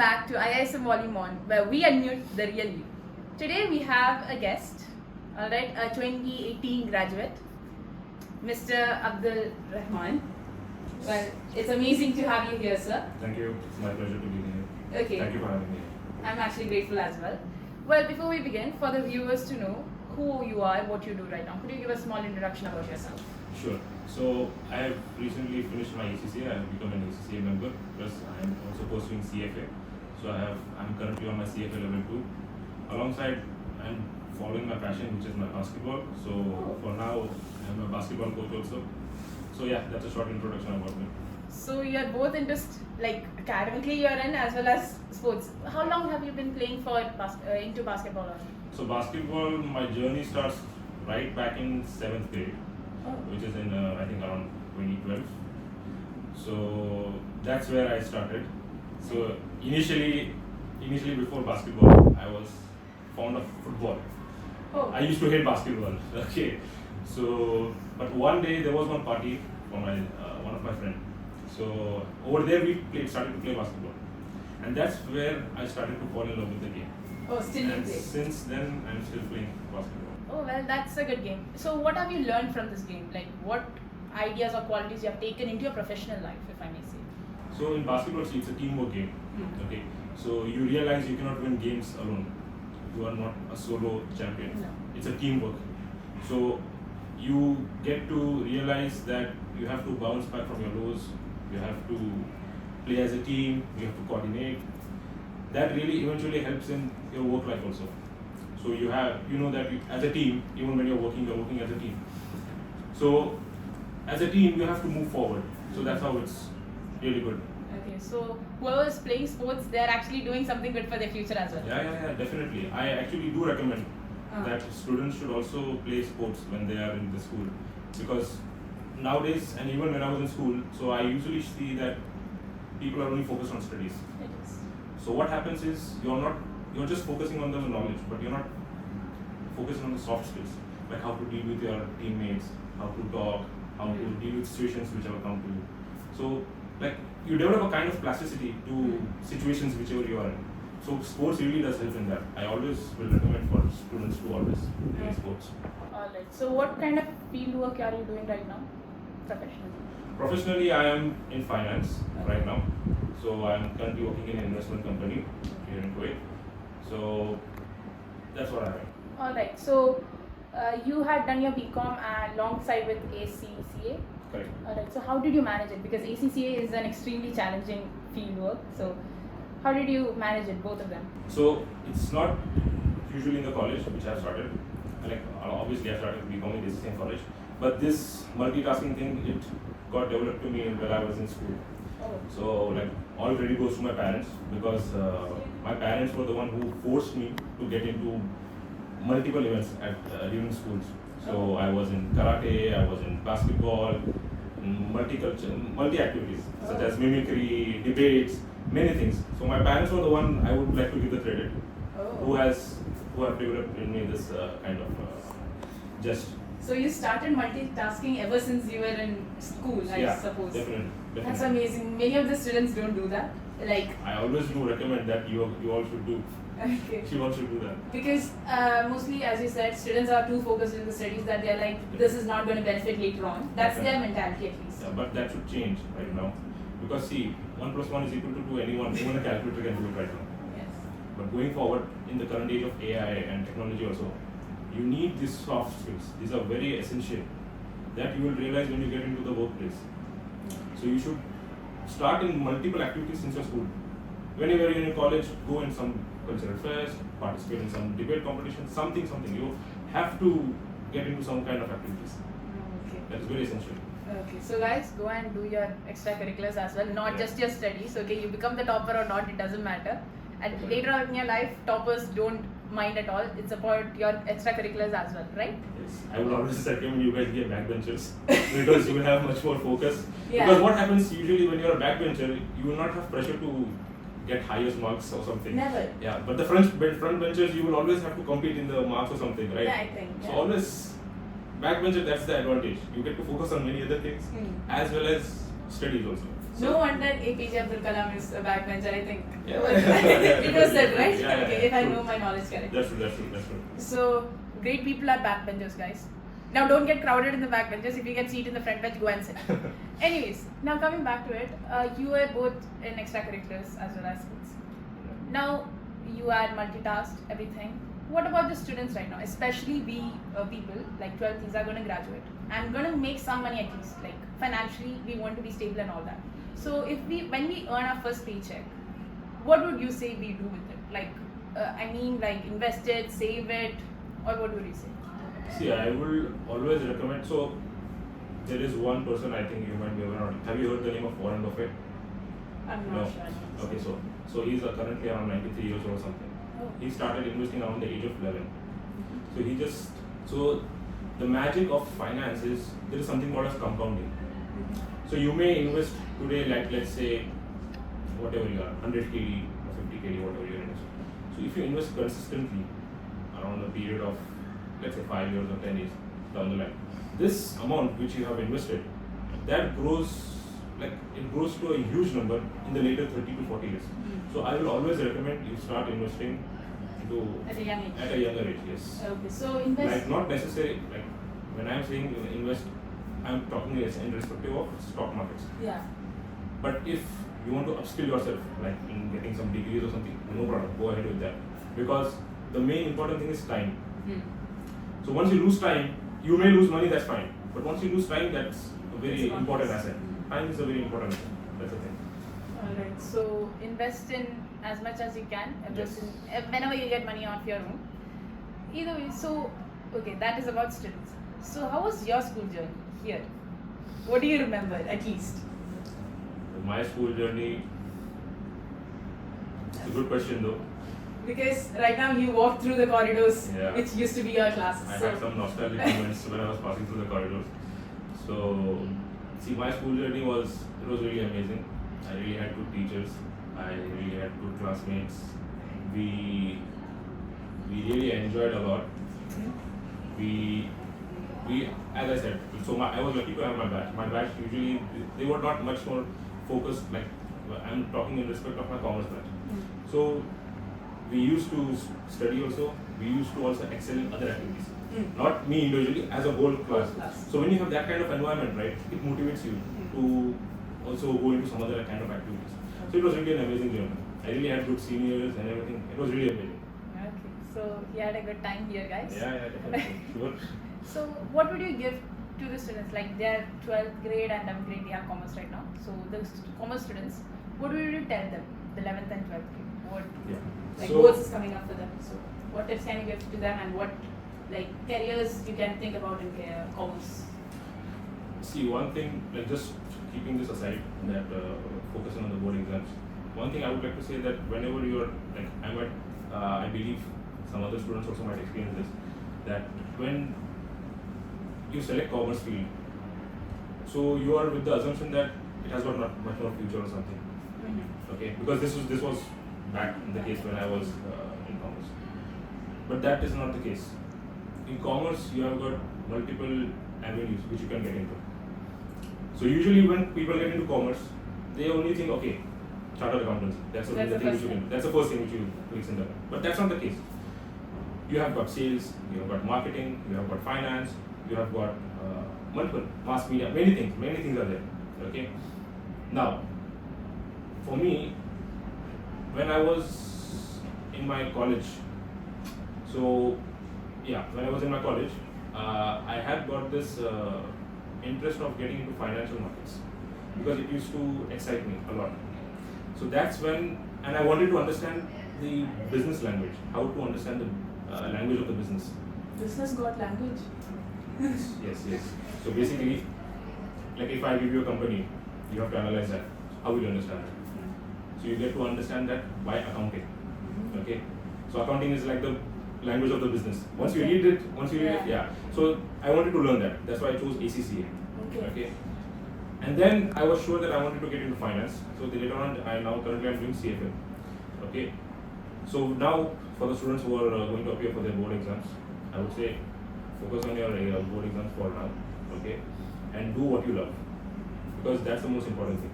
back to IISM Volume 1, where we unmute the real you. Today we have a guest, alright, a 2018 graduate, Mr. Abdur Rahman. Well, it's amazing to have you here, sir. Thank you. It's my pleasure to be here. Okay. Thank you for having me. I'm actually grateful as well. Well, before we begin, for the viewers to know who you are, what you do right now, could you give a small introduction about yourself? Sure. So I have recently finished my ACCA. I have become an ACCA member. Plus, I am also pursuing CFA. So I'm currently on my CFA level 2. Alongside, I'm following my passion, which is my basketball. So for now, I'm a basketball coach also. So yeah, that's a short introduction about me. So you're both into like academically you're in as well as sports. How long have you been playing for into basketball? So basketball, my journey starts right back in 7th grade, which is in I think around 2012. So that's where I started. So initially before basketball, I was fond of football. Oh. I used to hate basketball. Okay. So, but one day there was one party for my one of my friends. So over there we started to play basketball, and that's where I started to fall in love with the game. Oh, still you And play? since then, I'm still playing basketball. Oh well, that's a good game. So what have you learned from this game? Like what ideas or qualities you have taken into your professional life, if I may say? So in basketball, it's a teamwork game. Okay. So you realize you cannot win games alone. You are not a solo champion. No. It's a teamwork. So you get to realize that you have to bounce back from your lows. You have to play as a team. You have to coordinate. That really eventually helps in your work life also. So you know that as a team, even when you're working as a team. So as a team, you have to move forward. So that's how it's really good. Okay, so whoever is playing sports, they're actually doing something good for their future as well. Yeah, definitely. I actually do recommend that students should also play sports when they are in the school, because nowadays, and even when I was in school, so I usually see that people are only focused on studies. It is. So what happens is you're just focusing on the knowledge, but you're not focusing on the soft skills, like how to deal with your teammates, how to talk, how to deal with situations which have come to you. So like you develop a kind of plasticity to situations whichever you are in. So sports really does help in that. I always will recommend for students to always play sports. Alright. So what kind of field work are you doing right now, professionally? Professionally, I am in finance right now. So I am currently working in an investment company here in Kuwait. So that's what I am. Alright. So you had done your BCom alongside with ACCA. Correct. Alright. So how did you manage it? Because ACCA is an extremely challenging field work. So how did you manage it, both of them? So it's not usually in the college which I started. Like obviously I started BCom in the same college, but this multitasking thing, it got developed to me when I was in school. Oh. So like all credit goes to my parents, because my parents were the one who forced me to get into multiple events during schools. So I was in karate, I was in basketball, multi activities such as mimicry, debates, many things. So my parents were the one I would like to give the credit, who have developed in me this kind of just. So you started multitasking ever since you were in school, I suppose. Definitely. That's amazing. Many of the students don't do that. Like I always do recommend that you all should do. okay. You all should do that. Because mostly, as you said, students are too focused in the studies that they're like, this is not going to benefit later on. That's their mentality at least. Yeah, but that should change right now. Because see, 1 + 1 is equal to 2, anyone, even a calculator can do it right now. Yes. But going forward, in the current age of AI and technology also, you need these soft skills. These are very essential that you will realize when you get into the workplace. So you should start in multiple activities since your school. Whenever you're in college, go in some cultural fest, participate in some debate competition, something. You have to get into some kind of activities. Okay. That is very essential. Okay, so guys, go and do your extracurriculars as well, not just your studies. Okay, you become the topper or not, it doesn't matter. And later on in your life, toppers don't mind at all. It's about your extracurriculars as well, right? Yes, I would always recommend you guys get backbenchers because you will have much more focus. Yeah. Because what happens usually when you're a backbencher, you will not have pressure to get highest marks or something. Never. Yeah, but the front benchers, you will always have to compete in the marks or something, right? Yeah, I think. So always backbencher, that's the advantage. You get to focus on many other things as well as studies also. No wonder APJ Abdul Kalam is a backbencher, I think. Yeah. It was said, right? Yeah, yeah, Okay, yeah. if I know my knowledge correct. That's true. So, great people are backbenchers, guys. Now, don't get crowded in the backbenchers. If you get seat in the front bench, go and sit. Anyways, now coming back to it, you were both in extracurriculars as well as schools. Now, you are multitasked, everything. What about the students right now? Especially we people, like 12th, are going to graduate and going to make some money at least. Like financially, we want to be stable and all that. So, when we earn our first paycheck, what would you say we do with it? Like, like invest it, save it, or what would you say? See, I will always recommend. So, there is one person I think you might be aware of. Have you heard the name of Warren Buffett? I'm No. not sure. Okay, so he's currently around 93 years old or something. Oh. He started investing around the age of 11. So the magic of finance is there is something called as compounding. So you may invest today, like let's say whatever you are, 100 KD or 50 KD, whatever you invest. So if you invest consistently around a period of let's say 5 years or 10 years down the line, this amount which you have invested, that grows, like it grows to a huge number in the later 30 to 40 years. So I will always recommend you start investing At a young age. at a younger age. Yes. Okay, so invest. Like not necessary. Like when I am saying invest, I am talking in respective of stock markets. Yeah. But if you want to upskill yourself, like in getting some degrees or something, no problem. Go ahead with that. Because the main important thing is time. So once you lose time, you may lose money. That's fine. But once you lose time, that's a very important asset. Time is a very important asset. That's the thing. Alright, so invest in as much as you can, invest in whenever you get money off your own. Either way, so okay, that is about students. So how was your school journey here? What do you remember at least? My school journey. It's a good question though. Because right now you walk through the corridors, Yeah. which used to be your classes. I so. had some nostalgic moments when I was passing through the corridors. So, see, my school journey was really amazing. I really had good teachers. I really had good classmates. We really enjoyed a lot. We as I said, so I was lucky to have my batch. My batch usually they were not much more focused. Like I'm talking in respect of my commerce batch. So we used to study also. We used to also excel in other activities. Not me individually, as a whole class. So when you have that kind of environment, right, it motivates you to also go into some other kind of activities. So it was really an amazing journey. I really had good seniors and everything. It was really amazing. Okay, so you had a good time here, guys. Yeah, definitely. Sure. So what would you give to the students? Like they are 12th grade and 11th grade, they have commerce right now. So the commerce students, what would you tell them? The 11th and 12th grade. What? Yeah. Like So- boards is coming up for them. So what tips can you give to them and what like careers you can think about in commerce? See, one thing, like just keeping this aside, that focusing on the board exams, one thing I would like to say that whenever you are, like I believe some other students also might experience this, that when you select commerce field, so you are with the assumption that it has got not much more future or something. Okay, because this was back in the case when I was in commerce, but that is not the case. In commerce, you have got multiple avenues which you can get into. So usually when people get into commerce, they only think, okay, chartered accountancy. That's the thing which you can. That's the first thing which you listen to. But that's not the case. You have got sales, you have got marketing, you have got finance, you have got multiple mass media, many things are there. Okay. Now, for me, when I was in my college, so yeah, when I was in my college, I had got this interest of getting into financial markets because it used to excite me a lot. So that's when, and I wanted to understand the business language, how to understand the language of the business. Business got language. Yes. So basically, like if I give you a company, you have to analyze that. How will you understand it? So you get to understand that by accounting. Okay. So accounting is like the language of the business. Once you read it, yeah. So I wanted to learn that. That's why I chose ACCA. Okay. And then I was sure that I wanted to get into finance. So later on, currently I'm doing CFA. Okay. So now for the students who are going to appear for their board exams, I would say focus on your board exams for now. Okay. And do what you love, because that's the most important thing.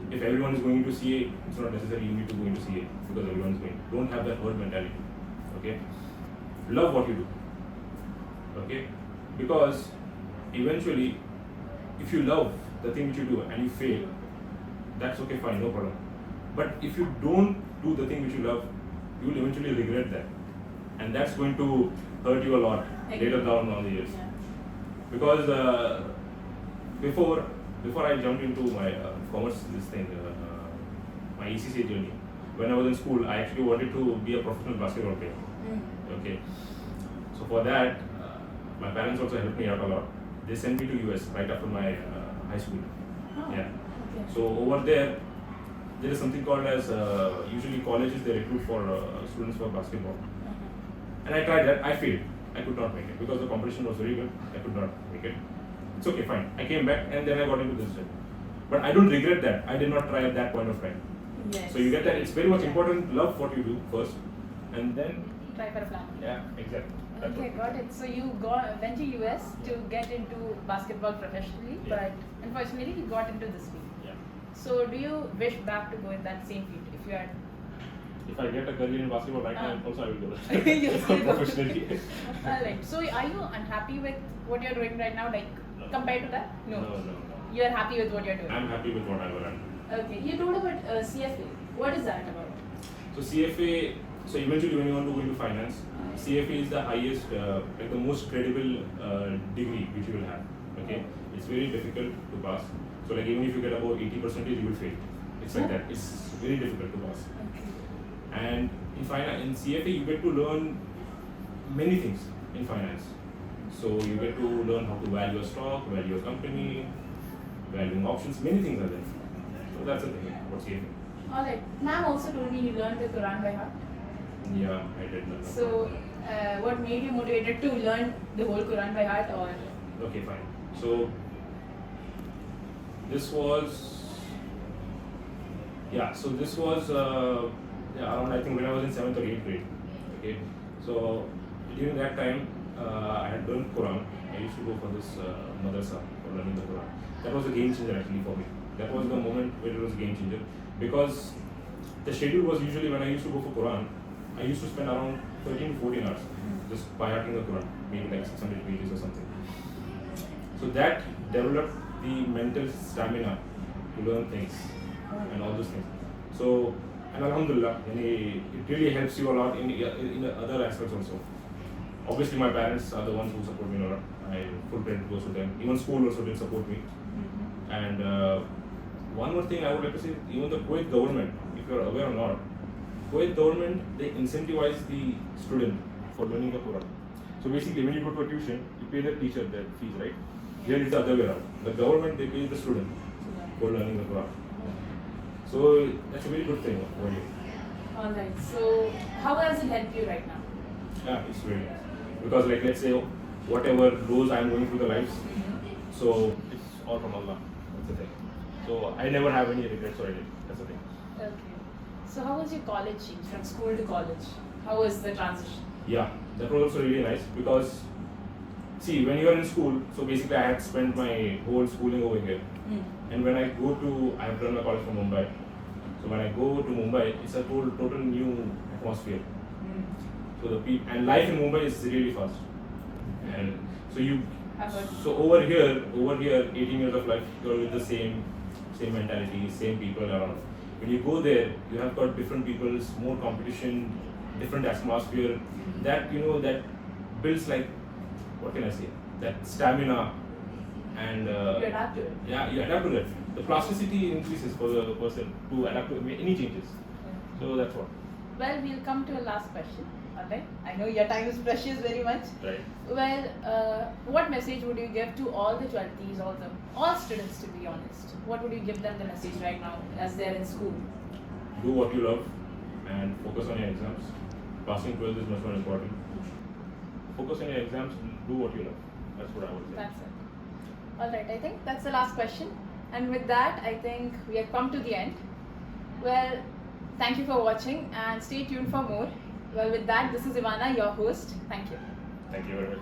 If everyone is going into CA, it's not necessary you need to go into CA because everyone is going. Don't have that herd mentality. Okay? Love what you do. Okay? Because eventually, if you love the thing which you do and you fail, that's okay, fine, no problem. But if you don't do the thing which you love, you will eventually regret that. And that's going to hurt you a lot later down on the years. Yeah. Because before I jumped into my commerce, my ECCA journey, when I was in school, I actually wanted to be a professional basketball player. Okay. So for that, my parents also helped me out a lot. They sent me to US right after my high school. Oh, Yeah. okay. So over there is something called as usually colleges they recruit for students for basketball. And I tried that. I failed. I could not make it because the competition was very good. I could not make it. It's okay, fine. I came back and then I got into this job. But I don't regret that. I did not try at that point of time. Yes. So you get that. It's very much important. Love what you do first, and then Try for a plan. yeah, exactly. That's Okay, what. got it. So you went to US to get into basketball professionally, Yeah. but unfortunately you got into this field. Yeah. So do you wish back to go in that same field if you had? If I get a career in basketball right now, also I will go You'll still go. professionally. Alright. So are you unhappy with what you're doing right now, like No. compared to that? No. You're happy with what you're doing. I'm happy with what I learned. Okay. You told about CFA. What is that about? So CFA. So eventually, when you want to go into finance, CFA is the highest, like the most credible degree which you will have. Okay, it's very difficult to pass. So like even if you get about 80%, you will fail. It's like that. It's very difficult to pass. Okay. And in finance, in CFA, you get to learn many things in finance. So you get to learn how to value a stock, value a company, valuing options. Many things are there. So that's the thing about CFA. Alright. Ma'am also told me you learned the Quran by heart. Yeah, I did that. So, what made you motivated to learn the whole Quran by heart, or? Okay, fine. So this was around, I think, when I was in 7th or 8th grade. Okay, so during that time I had learned Quran. I used to go for this madrasa for learning the Quran. That was a game changer actually for me. That was the moment where it was a game changer, because the schedule was usually, when I used to go for Quran, I used to spend around 13 to 14 hours just by hearting the Quran, maybe like 600 pages or something. So that developed the mental stamina to learn things and all those things. So, and alhamdulillah, it really helps you a lot in other aspects also. Obviously, my parents are the ones who support me a lot. I full credit goes to them. Even school also did support me. And one more thing I would like to say, even the Kuwait government, if you are aware or not, Kuwait government, they incentivize the student for learning the Quran. So basically, when you go to a tuition, you pay the teacher their fees, right? Here it's the other way around. The government, they pay the student for learning the Quran. So that's a very good thing for you. Alright, so how has it helped you right now? Yeah, it's very nice. Because like, let's say, whatever roles I'm going through the lives, so it's all from Allah. That's the thing. So I never have any regrets or anything. That's the thing. Okay. So how was your college change from school to college? How was the transition? Yeah, that was also really nice because, see, when you are in school, so basically I had spent my whole schooling over here. And when I go to, I have done my college from Mumbai. So when I go to Mumbai, it's a total new atmosphere. So the people, and life in Mumbai is really fast. And so over here, 18 years of life, you're with the same mentality, same people around. When you go there, you have got different people, more competition, different atmosphere. That that builds, like, what can I say? That stamina, and You adapt to it. yeah, you adapt to that. The plasticity increases for the person to adapt to any changes. So that's what. Well, we'll come to a last question. Alright. I know your time is precious very much. Right. Well, what message would you give to all the 20s, all students, to be honest? What would you give them the message right now as they're in school? Do what you love and focus on your exams. Passing 12 is much more important. Focus on your exams, do what you love. That's what I would say. That's it. Alright, I think that's the last question. And with that, I think we have come to the end. Well, thank you for watching and stay tuned for more. Well, with that, this is Ivanna, your host. Thank you. Thank you very much.